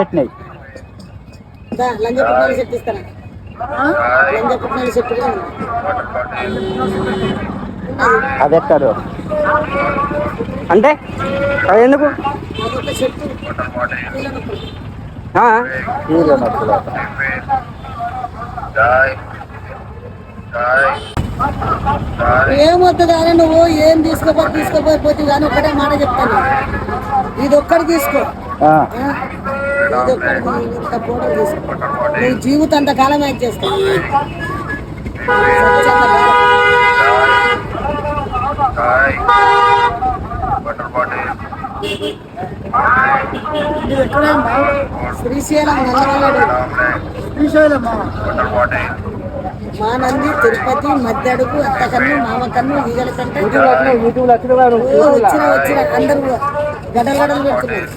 పెట్టినాయి లంజపట్నాలు సెట్ ఇస్తారా? లంజపట్నాలు సెట్ అది ఎత్తారు అంటే అది ఎందుకు అదొక చెట్టు ఏమవుతుంది అని నువ్వు ఏం తీసుకోపోతే కానీ ఒకటే మాట చెప్తాను, ఇది ఒక్కటి తీసుకో, ఇది ఒక్కటి ఇంత ఫోటో తీసుకో, నీ జీవితం అంతకాలం యాక్ట్ చేస్తాను. శ్రీశైలం మా నంది తిరుపతి మద్దడుగు అత్తకన్ను మామకన్ను ఈగల కంటే వచ్చిన అందరూ గడలు పెడుతున్నారు.